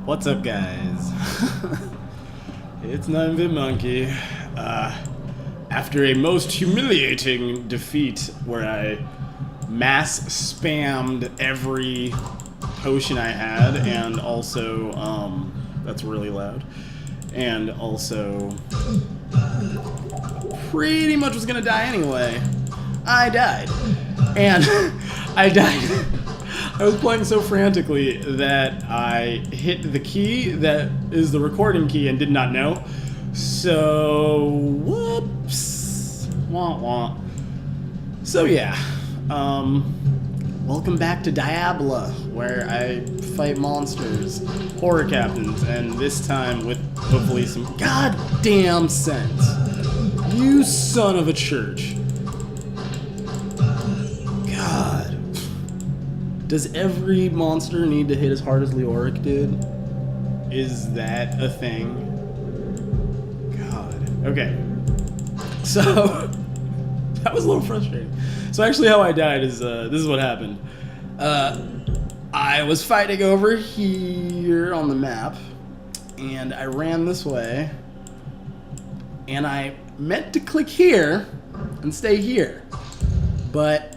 What's up, guys? It's 9-Bit Monkey. After a most humiliating defeat where I mass spammed every potion I had, and also, that's really loud, and also pretty much was gonna die anyway, I died. And I died. I was playing so frantically that I hit the key that is the recording key and did not know. So, whoops. Wah wah. So yeah, welcome back to Diablo, where I fight monsters, horror captains, and this time with hopefully some goddamn sense. You son of a church. God. Does every monster need to hit as hard as Leoric did? Is that a thing? God. Okay. So, that was a little frustrating. So actually how I died is, this is what happened. I was fighting over here on the map, and I ran this way, and I meant to click here and stay here, but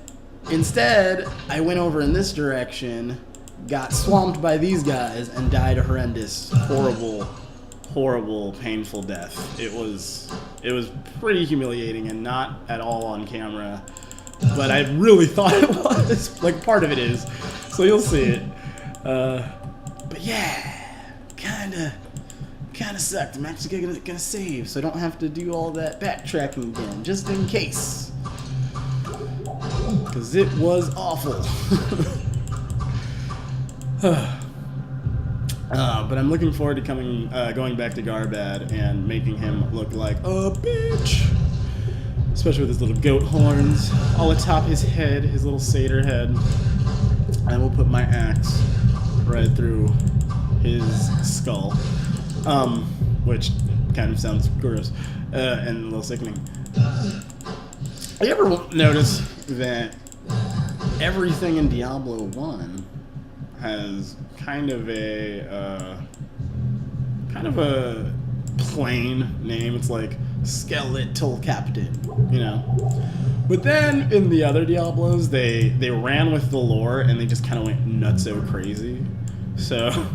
instead, I went over in this direction, got swamped by these guys, and died a horrendous, horrible, painful death. It was pretty humiliating and not at all on camera, but I really thought it was. Like, part of it is, so you'll see it. But yeah, kinda sucked. I'm actually gonna save, so I don't have to do all that backtracking again, just in case. Because it was awful. But I'm looking forward to going back to Garbad and making him look like a bitch. Especially with his little goat horns all atop his head, his little satyr head. I will put my axe right through his skull. Which kind of sounds gross and a little sickening. Have you ever noticed that everything in Diablo 1 has kind of a plain name? It's like Skeletal Captain, you know? But then in the other Diablos, they ran with the lore and they just kind of went nutso crazy. So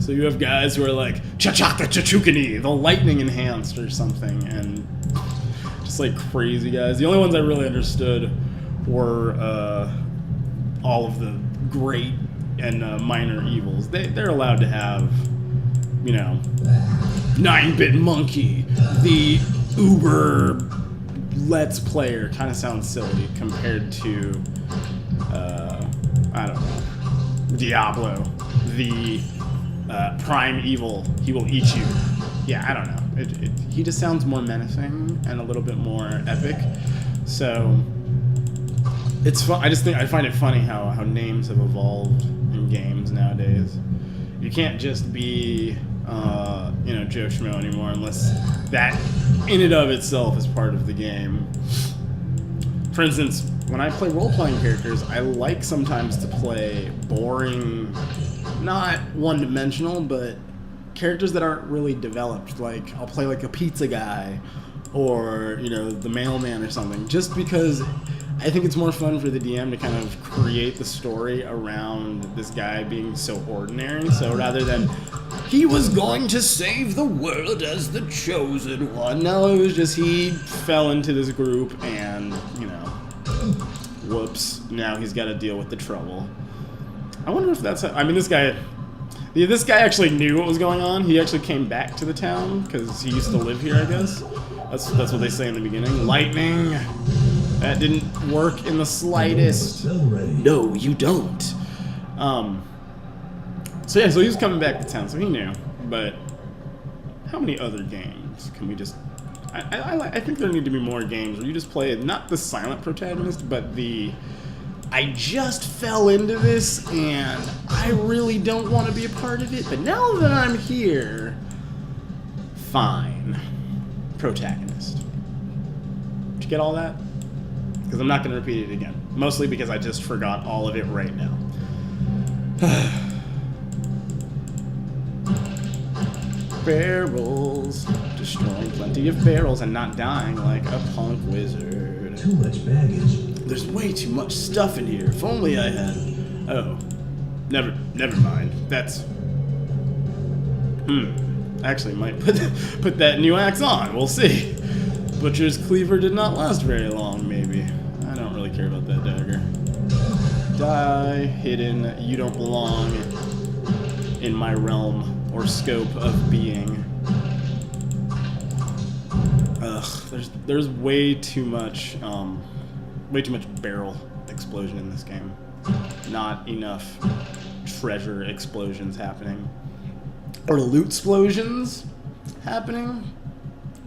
you have guys who are like Chachaka Chachukani, the lightning enhanced or something, and just like crazy guys. The only ones I really understood were all of the great and minor evils. They're allowed to have, you know, 9-Bit Monkey, the uber let's player. Kind of sounds silly compared to I don't know, Diablo, the prime evil. He will eat you. Yeah, I don't know. He just sounds more menacing and a little bit more epic. So it's fun. I find it funny how names have evolved in games nowadays. You can't just be you know, Joe Schmo anymore unless that in and of itself is part of the game. For instance, when I play role-playing characters, I like sometimes to play boring, not one-dimensional, but characters that aren't really developed. Like, I'll play like a pizza guy or, you know, the mailman or something, just because I think it's more fun for the DM to kind of create the story around this guy being so ordinary. So rather than, he was going to save the world as the chosen one, no, it was just he fell into this group and, you know, whoops, now he's got to deal with the trouble. I wonder if that's, I mean, this guy actually knew what was going on. He actually came back to the town because he used to live here, I guess. That's what they say in the beginning. Lightning. That didn't work in the slightest. No, you don't. So yeah, so he was coming back to town, so he knew. But how many other games can we just... I think there need to be more games where you just play not the silent protagonist, but the... I just fell into this, and I really don't want to be a part of it, but now that I'm here, fine. Protagonist. Did you get all that? Because I'm not going to repeat it again. Mostly because I just forgot all of it right now. barrels. Destroying plenty of barrels and not dying like a punk wizard. Too much baggage. There's way too much stuff in here. If only I had... Oh. Never mind. That's... Actually, might put that new axe on. We'll see. Butcher's cleaver did not last very long, maybe. I don't really care about that dagger. Die, hidden, you don't belong in my realm or scope of being. Ugh, there's way too much barrel explosion in this game. Not enough treasure explosions happening. Or loot explosions happening?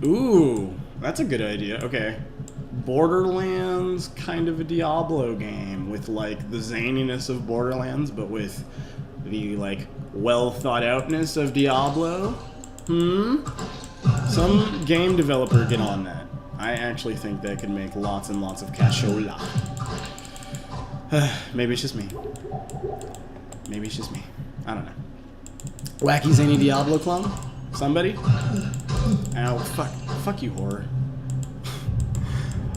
Ooh, that's a good idea. Okay. Borderlands, kind of a Diablo game with like the zaniness of Borderlands, but with the like well thought outness of Diablo. Some game developer get on that. I actually think that could make lots and lots of cashola. Maybe it's just me. Maybe it's just me. I don't know. Wacky zany Diablo clone? Somebody? Ow, fuck you, horror.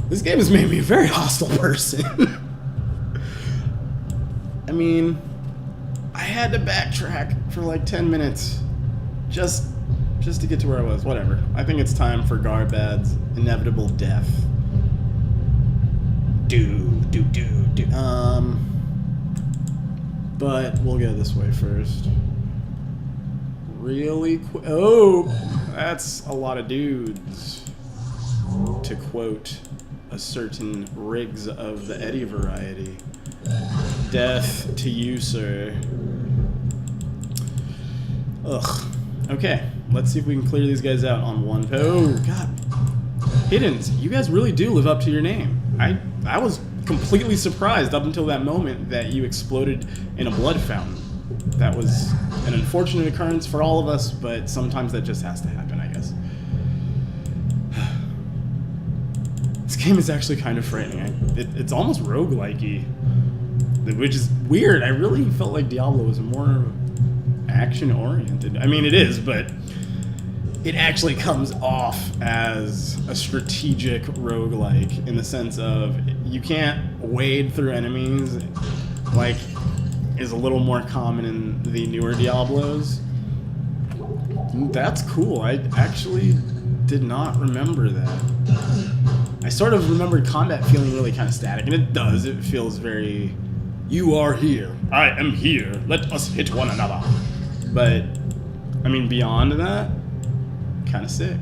This game has made me a very hostile person. I mean, I had to backtrack for like 10 minutes just to get to where I was. Whatever. I think it's time for Garbad's inevitable death. But we'll go this way first. Really quick. Oh, that's a lot of dudes. To quote a certain Riggs of the Eddie variety. Death to you, sir. Ugh. Okay, let's see if we can clear these guys out on one. Oh, God. Hiddens, you guys really do live up to your name. I was completely surprised up until that moment that you exploded in a blood fountain. That was an unfortunate occurrence for all of us, but sometimes that just has to happen, I guess. This game is actually kind of frightening. It's almost roguelike-y, which is weird. I really felt like Diablo was more action-oriented. I mean, it is, but it actually comes off as a strategic roguelike in the sense of you can't wade through enemies like is a little more common in the newer Diablos. That's cool. I actually did not remember that. I sort of remembered combat feeling really kind of static, and it does. It feels very, you are here, I am here, let us hit one another. But, I mean, beyond that, kind of sick.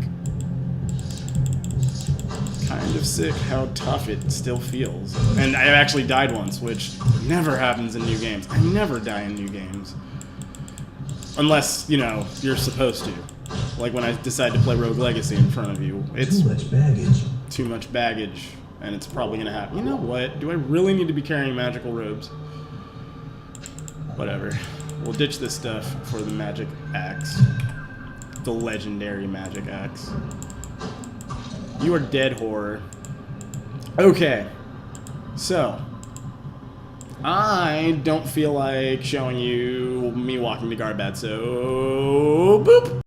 Kind of sick how tough it still feels. And I actually died once, which never happens in new games. I never die in new games. Unless, you know, you're supposed to. Like when I decide to play Rogue Legacy in front of you. It's too much baggage. Too much baggage. And it's probably going to happen. You know what? Do I really need to be carrying magical robes? Whatever. We'll ditch this stuff for the magic axe. The legendary magic axe. You are dead, horror. Okay. So. I don't feel like showing you me walking to Garbad, so boop!